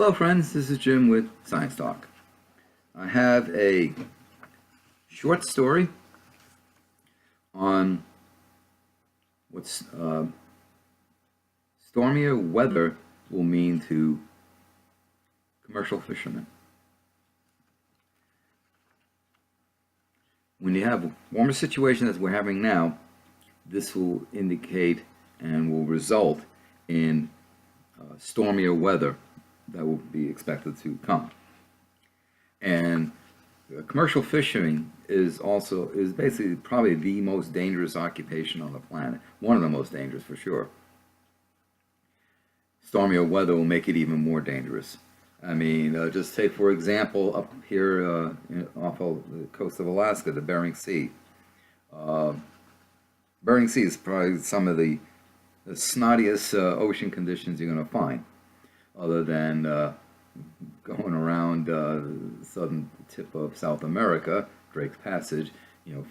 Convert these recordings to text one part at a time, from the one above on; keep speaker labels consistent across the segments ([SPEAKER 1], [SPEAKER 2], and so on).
[SPEAKER 1] Hello friends, this is Jim with Science Talk. I have a short story on what stormier weather will mean to commercial fishermen. When you have warmer situations as we're having now, this will indicate and will result in stormier weather that will be expected to come. And commercial fishing is basically probably the most dangerous occupation on the planet. One of the most dangerous for sure. Stormier weather will make it even more dangerous. I mean, just take for example up here off of the coast of Alaska, the Bering Sea. Bering Sea is probably some of the snottiest ocean conditions you're going to find, other than going around the southern tip of South America, Drake's Passage,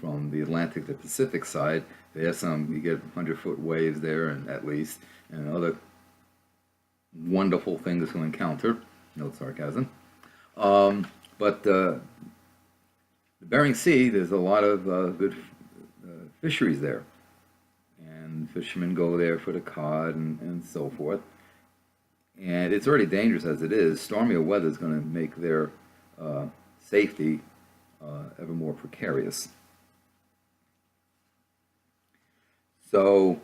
[SPEAKER 1] from the Atlantic to Pacific side. There's you get 100-foot waves there, and at least, and other wonderful things to encounter. No sarcasm. But the Bering Sea, there's a lot of good fisheries there. And fishermen go there for the cod and so forth. And it's already dangerous as it is. Stormier weather is going to make their safety ever more precarious. So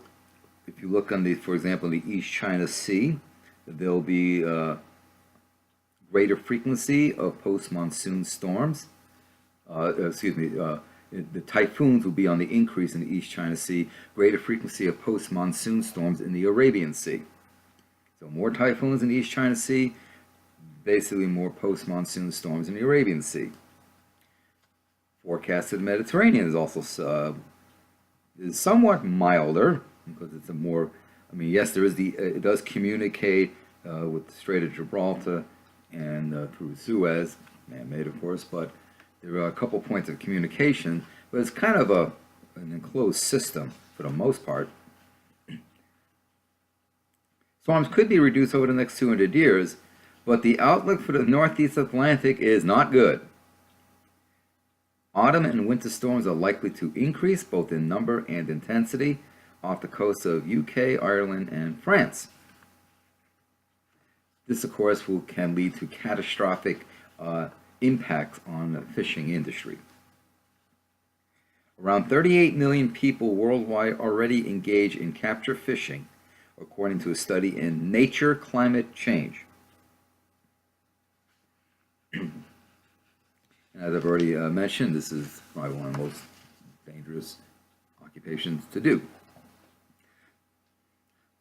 [SPEAKER 1] if you look on for example, the East China Sea, there'll be greater frequency of post-monsoon storms. The typhoons will be on the increase in the East China Sea, greater frequency of post-monsoon storms in the Arabian Sea. So more typhoons in the East China Sea, basically more post-monsoon storms in the Arabian Sea. Forecasted Mediterranean is also is somewhat milder because it's a more, yes, it does communicate with the Strait of Gibraltar and through Suez, man-made of course, but there are a couple points of communication, but it's kind of an enclosed system for the most part. Storms could be reduced over the next 200 years, but the outlook for the Northeast Atlantic is not good. Autumn and winter storms are likely to increase both in number and intensity off the coasts of UK, Ireland, and France. This, of course, can lead to catastrophic impacts on the fishing industry. Around 38 million people worldwide already engage in capture fishing, according to a study in Nature Climate Change. And as I've already mentioned, this is probably one of the most dangerous occupations to do.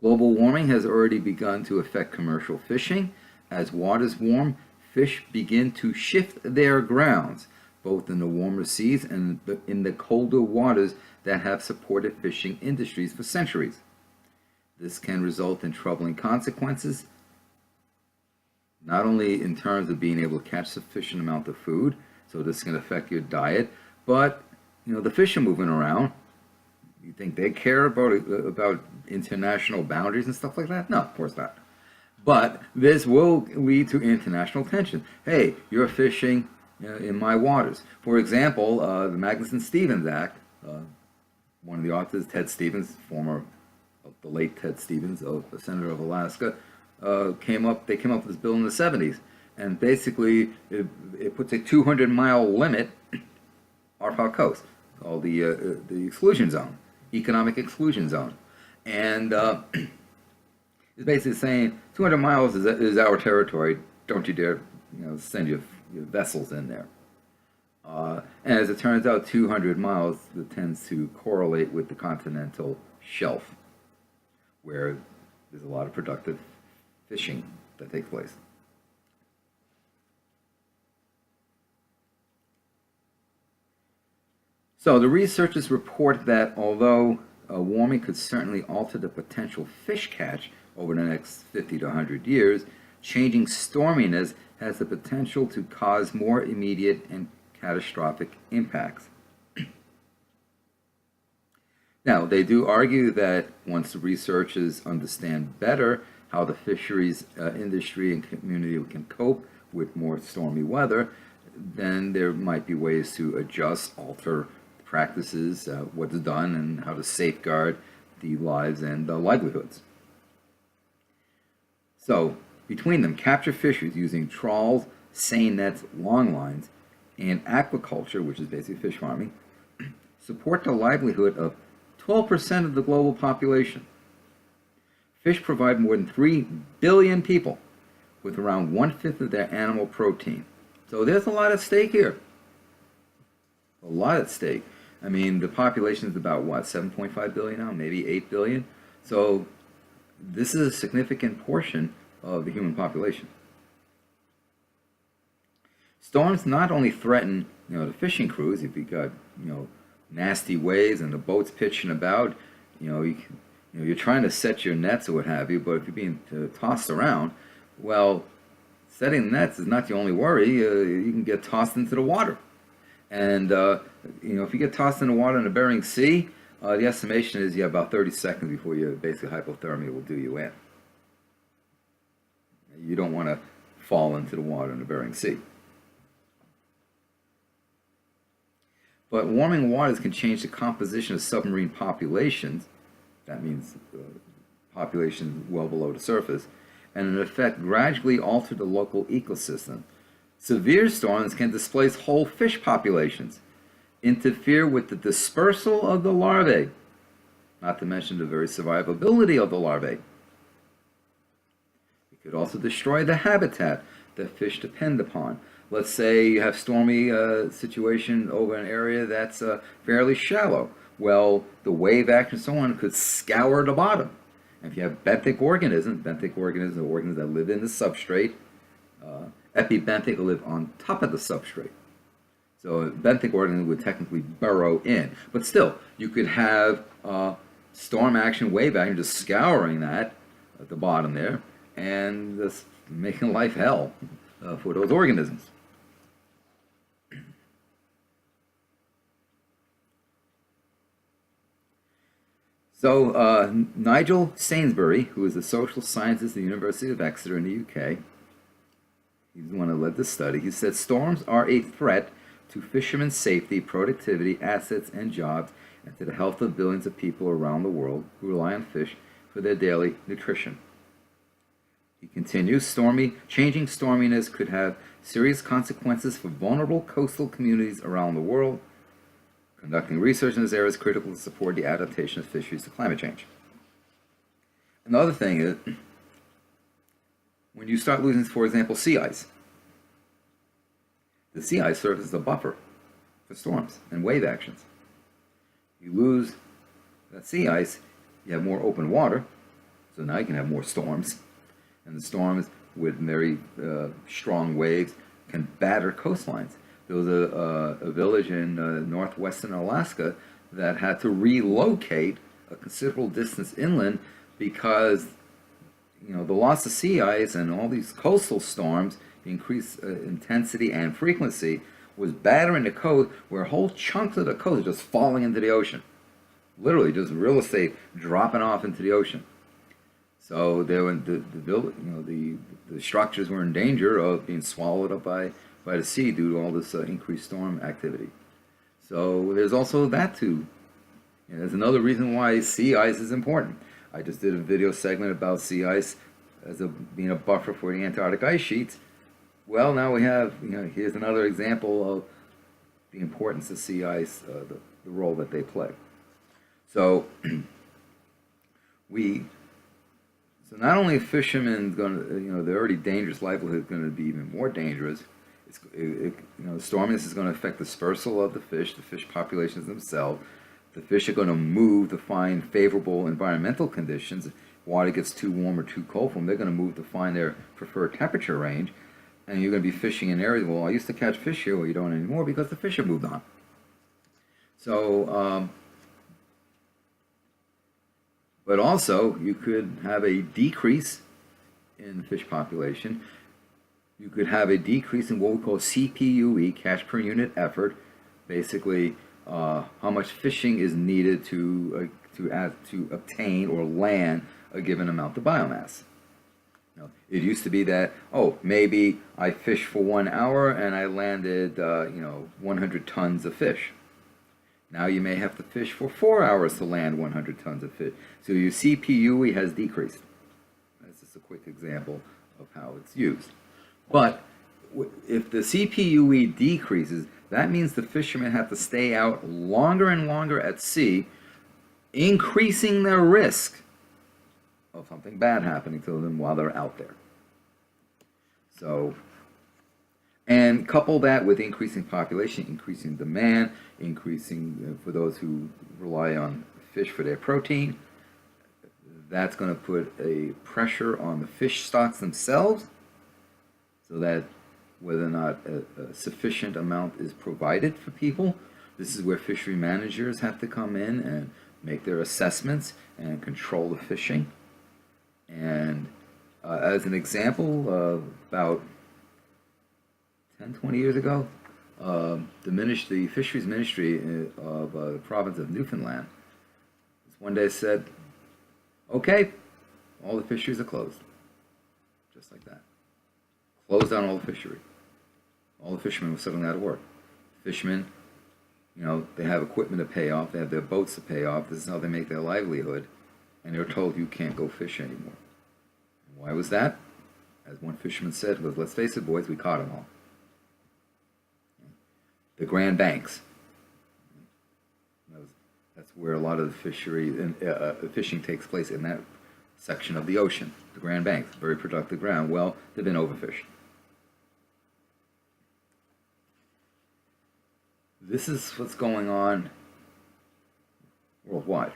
[SPEAKER 1] Global warming has already begun to affect commercial fishing. As waters warm, fish begin to shift their grounds, both in the warmer seas and in the colder waters that have supported fishing industries for centuries. This can result in troubling consequences, not only in terms of being able to catch sufficient amount of food, so this can affect your diet, but the fish are moving around. You think they care about international boundaries and stuff like that? No, of course not. But this will lead to international tension. Hey, you're fishing in my waters. For example, the Magnuson-Stevens Act, one of the authors, Ted Stevens, the late Ted Stevens, the senator of Alaska, they came up with this bill in the 70s. And basically, it puts a 200-mile limit off our coast, called the exclusion zone, economic exclusion zone. And it's basically saying 200 miles is our territory. Don't you dare, send your vessels in there. And as it turns out, 200 miles tends to correlate with the continental shelf, where there's a lot of productive fishing that takes place. So the researchers report that although warming could certainly alter the potential fish catch over the next 50 to 100 years, changing storminess has the potential to cause more immediate and catastrophic impacts. Now, they do argue that once the researchers understand better how the fisheries industry and community can cope with more stormy weather, then there might be ways to adjust, alter practices, what's done, and how to safeguard the lives and the livelihoods. So, between them, capture fisheries using trawls, seine nets, long lines, and aquaculture, which is basically fish farming, support the livelihood of 12% of the global population. Fish provide more than 3 billion people with around 1/5 of their animal protein. So there's a lot at stake here. A lot at stake. I mean, the population is about what, 7.5 billion now, maybe 8 billion. So this is a significant portion of the human population. Storms not only threaten, the fishing crews. If you got, nasty waves and the boats pitching about, you're trying to set your nets or what have you, but if you're being tossed around, well, setting nets is not the only worry. You can get tossed into the water. And, if you get tossed in the water in the Bering Sea, the estimation is you have about 30 seconds before your basic hypothermia will do you in. You don't want to fall into the water in the Bering Sea. But warming waters can change the composition of submarine populations. That means populations well below the surface, and in effect gradually alter the local ecosystem. Severe storms can displace whole fish populations, interfere with the dispersal of the larvae, not to mention the very survivability of the larvae. It could also destroy the habitat that fish depend upon. Let's say you have stormy situation over an area that's fairly shallow. Well, the wave action and so on could scour the bottom. And if you have benthic organisms are organisms that live in the substrate. Epibenthic will live on top of the substrate. So a benthic organism would technically burrow in. But still, you could have storm action, wave action, just scouring that at the bottom there, and just making life hell for those organisms. So Nigel Sainsbury, who is a social scientist at the University of Exeter in the UK, he's the one who led this study. He said storms are a threat to fishermen's safety, productivity, assets, and jobs, and to the health of billions of people around the world who rely on fish for their daily nutrition. He continues, changing storminess could have serious consequences for vulnerable coastal communities around the world. Conducting research in this area is critical to support the adaptation of fisheries to climate change. Another thing is, when you start losing, for example, sea ice, the sea ice serves as a buffer for storms and wave actions. You lose that sea ice, you have more open water, so now you can have more storms. And the storms with very strong waves can batter coastlines. There was a village in northwestern Alaska that had to relocate a considerable distance inland because the loss of sea ice and all these coastal storms, the increased intensity and frequency, was battering the coast, where whole chunks of the coast are just falling into the ocean. Literally, just real estate dropping off into the ocean. So they were, the structures were in danger of being swallowed up by the sea due to all this increased storm activity. So there's also that too. There's another reason why sea ice is important. I just did a video segment about sea ice as being a buffer for the Antarctic ice sheets. Well, now we have, here's another example of the importance of sea ice, the role that they play. So so not only are fishermen going to, their already dangerous livelihood is going to be even more dangerous. Storminess is going to affect the dispersal of the fish populations themselves. The fish are going to move to find favorable environmental conditions. If water gets too warm or too cold for them, they're going to move to find their preferred temperature range. And you're going to be fishing in areas, well, I used to catch fish here, well, you don't anymore because the fish have moved on. So, but also, you could have a decrease in the fish population. You could have a decrease in what we call CPUE, catch per unit effort, basically how much fishing is needed to obtain or land a given amount of biomass. It used to be that, oh, maybe I fished for 1 hour and I landed, 100 tons of fish. Now you may have to fish for 4 hours to land 100 tons of fish. So your CPUE has decreased. That's just a quick example of how it's used. But if the CPUE decreases, that means the fishermen have to stay out longer and longer at sea, increasing their risk of something bad happening to them while they're out there. So, and couple that with increasing population, increasing demand, increasing for those who rely on fish for their protein, that's going to put a pressure on the fish stocks themselves, so that whether or not a sufficient amount is provided for people. This is where fishery managers have to come in and make their assessments and control the fishing. And as an example, about 10-20 years ago, the fisheries ministry of the province of Newfoundland one day said, okay, all the fisheries are closed. Just like that. Closed down all the fishery. All the fishermen were suddenly out of work. Fishermen, they have equipment to pay off, they have their boats to pay off, this is how they make their livelihood, and they're told you can't go fish anymore. And why was that? As one fisherman said, was, let's face it, boys, we caught them all. The Grand Banks. That's where a lot of the fishing takes place, in that section of the ocean. The Grand Banks, very productive ground. Well, they've been overfished. This is what's going on worldwide.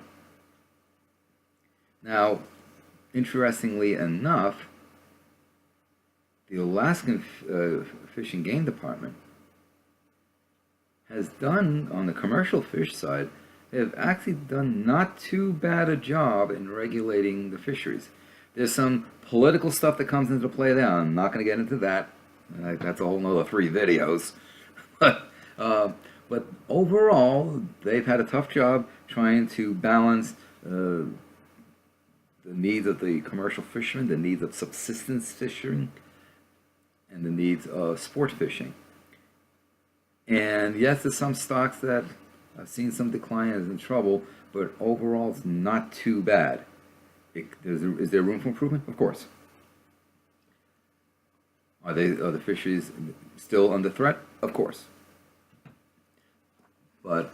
[SPEAKER 1] Now, interestingly enough, the Alaskan Fish and Game Department has done, on the commercial fish side, they have actually done not too bad a job in regulating the fisheries. There's some political stuff that comes into play there. I'm not going to get into that. That's a whole nother 3 videos. But overall, they've had a tough job trying to balance the needs of the commercial fishermen, the needs of subsistence fishing, and the needs of sport fishing. And yes, there's some stocks that I've seen some decline and is in trouble, but overall it's not too bad. Is there room for improvement? Of course. Are the fisheries still under threat? Of course. But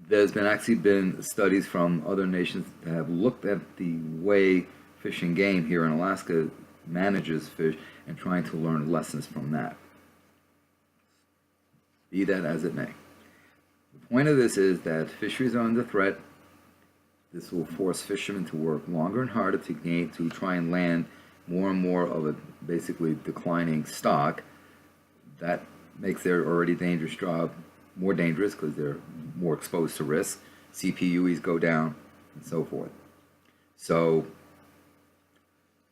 [SPEAKER 1] there's been studies from other nations that have looked at the way Fish and Game here in Alaska manages fish and trying to learn lessons from that. Be that as it may. The point of this is that fisheries are under threat. This will force fishermen to work longer and harder to try and land more and more of a basically declining stock. That makes their already dangerous job more dangerous because they're more exposed to risk. CPUEs go down and so forth. So,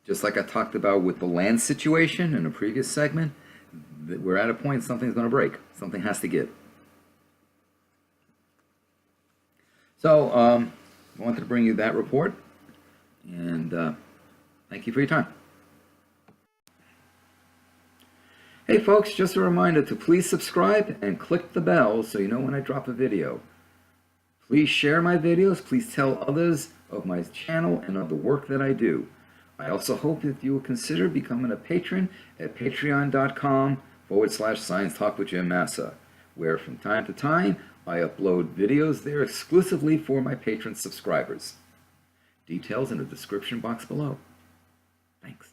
[SPEAKER 1] just like I talked about with the land situation in a previous segment, we're at a point something's going to break. Something has to give. So, I wanted to bring you that report, and thank you for your time. Hey folks, just a reminder to please subscribe and click the bell so you know when I drop a video. Please share my videos, please tell others of my channel and of the work that I do. I also hope that you will consider becoming a patron at patreon.com/Science Talk with Jim Massa, where from time to time I upload videos there exclusively for my patron subscribers. Details in the description box below. Thanks.